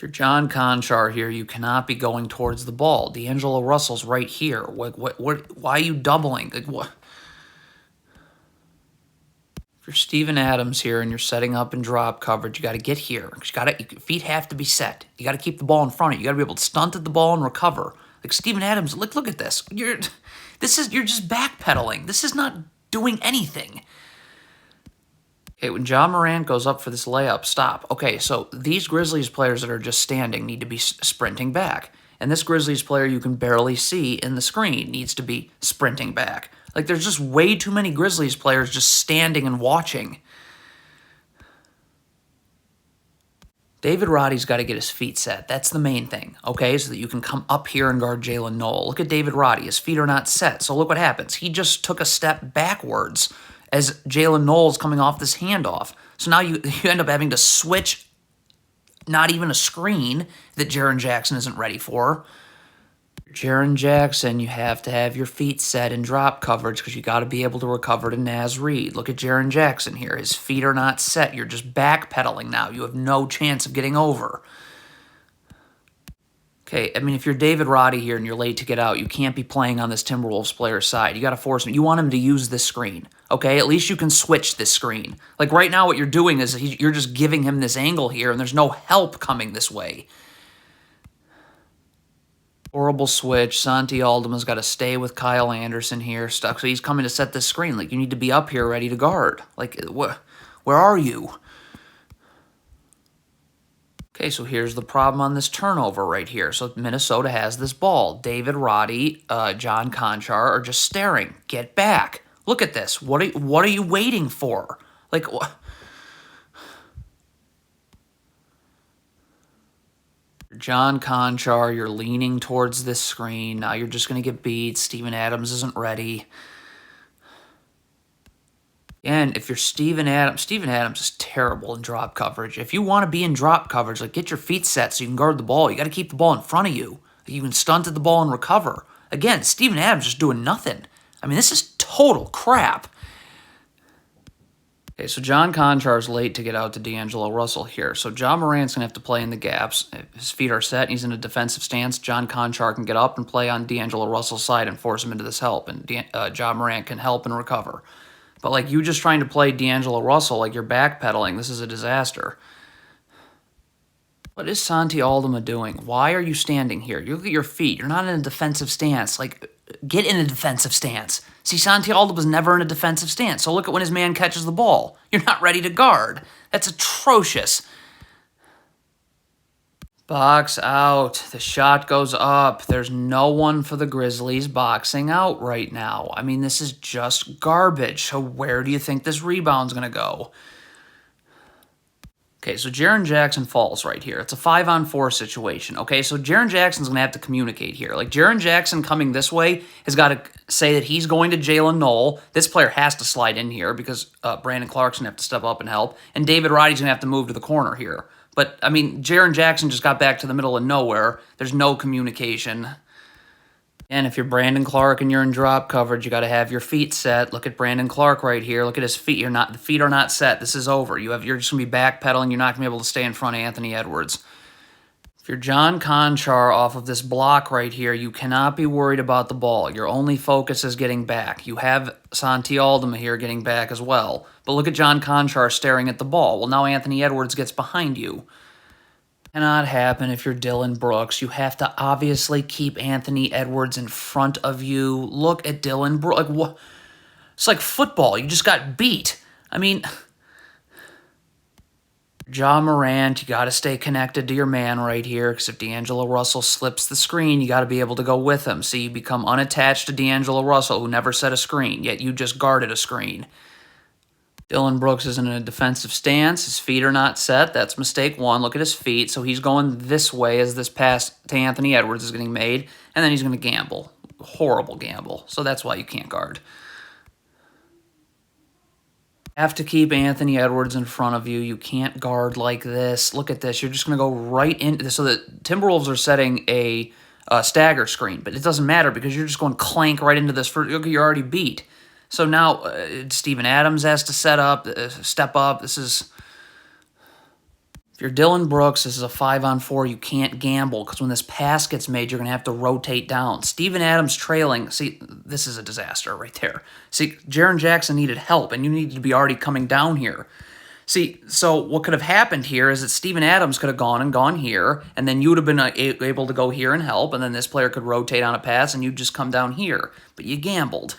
If you're John Conchar here, you cannot be going towards the ball. D'Angelo Russell's right here. Why are you doubling? Like, what? If you're Steven Adams here and you're setting up in drop coverage, you got to get here. Your feet have to be set. You got to keep the ball in front of you. You got to be able to stunt at the ball and recover. Like Steven Adams, look at this. You're just backpedaling. This is not doing anything. Okay, when John Morant goes up for this layup, stop. Okay, so these Grizzlies players that are just standing need to be sprinting back. And this Grizzlies player you can barely see in the screen needs to be sprinting back. Like, there's just way too many Grizzlies players just standing and watching. David Roddy's got to get his feet set. That's the main thing, okay? So that you can come up here and guard Jalen Noel. Look at David Roddy. His feet are not set. So look what happens. He just took a step backwards as Jalen Noel's coming off this handoff. So now you end up having to switch not even a screen that Jaren Jackson isn't ready for. Jaren Jackson, you have to have your feet set in drop coverage because you got to be able to recover to Naz Reid. Look at Jaren Jackson here. His feet are not set. You're just backpedaling now. You have no chance of getting over. Okay, I mean, if you're David Roddy here and you're late to get out, you can't be playing on this Timberwolves player's side. You got to force him. You want him to use this screen, okay? At least you can switch this screen. Like right now what you're doing is you're just giving him this angle here, and there's no help coming this way. Horrible switch. Santi Aldima's got to stay with Kyle Anderson here. Stuck. So he's coming to set this screen. Like, you need to be up here ready to guard. Like, where are you? Okay, so here's the problem on this turnover right here. So Minnesota has this ball. David Roddy, John Conchar are just staring. Get back. Look at this. What are you waiting for? Like, John Conchar, you're leaning towards this screen. Now you're just going to get beat. Steven Adams isn't ready. And if you're Steven Adams is terrible in drop coverage. If you want to be in drop coverage, like, get your feet set so you can guard the ball. You got to keep the ball in front of you. You can stunt at the ball and recover. Again, Steven Adams just doing nothing. I mean, this is total crap. Okay, so John Conchar's late to get out to D'Angelo Russell here. So John Morant's going to have to play in the gaps. If his feet are set and he's in a defensive stance, John Conchar can get up and play on D'Angelo Russell's side and force him into this help. And John Morant can help and recover. But, like, you just trying to play D'Angelo Russell, like, you're backpedaling. This is a disaster. What is Santi Aldama doing? Why are you standing here? You look at your feet. You're not in a defensive stance. Like, get in a defensive stance. See, Santi Aldama's never in a defensive stance. So look at when his man catches the ball. You're not ready to guard. That's atrocious. Box out. The shot goes up. There's no one for the Grizzlies boxing out right now. I mean, this is just garbage. So where do you think this rebound's going to go? Okay, so Jaren Jackson falls right here. It's a 5-on-4 situation. Okay, so Jaren Jackson's going to have to communicate here. Like, Jaren Jackson coming this way has got to say that he's going to Jalen Noel. This player has to slide in here because Brandon Clark's going to have to step up and help. And David Roddy's going to have to move to the corner here. But, I mean, Jaren Jackson just got back to the middle of nowhere. There's no communication. And if you're Brandon Clark and you're in drop coverage, you got to have your feet set. Look at Brandon Clark right here. Look at his feet. The feet are not set. This is over. You're just going to be backpedaling. You're not going to be able to stay in front of Anthony Edwards. If you're John Conchar off of this block right here, you cannot be worried about the ball. Your only focus is getting back. You have Santi Aldama here getting back as well. But look at John Conchar staring at the ball. Well, now Anthony Edwards gets behind you. Cannot happen if you're Dylan Brooks. You have to obviously keep Anthony Edwards in front of you. Look at Dylan Brooks. Like, what? It's like football. You just got beat. I mean, John Morant, you got to stay connected to your man right here, because if D'Angelo Russell slips the screen, you got to be able to go with him. So you become unattached to D'Angelo Russell, who never set a screen, yet you just guarded a screen. Dylan Brooks is in a defensive stance. His feet are not set. That's mistake one. Look at his feet. So he's going this way as this pass to Anthony Edwards is getting made, and then he's going to gamble. Horrible gamble. So that's why you can't guard. Have to keep Anthony Edwards in front of you. You can't guard like this. Look at this. You're just going to go right into this. So the Timberwolves are setting a stagger screen, but it doesn't matter because you're just going clank right into this. You're already beat. So now Steven Adams has to step up. If If you're Dylan Brooks, this is a 5-on-4. You can't gamble because when this pass gets made, you're going to have to rotate down. Steven Adams trailing. See, this is a disaster right there. See, Jaren Jackson needed help, and you needed to be already coming down here. See, so what could have happened here is that Steven Adams could have gone here, and then you would have been able to go here and help, and then this player could rotate on a pass, and you'd just come down here. But you gambled.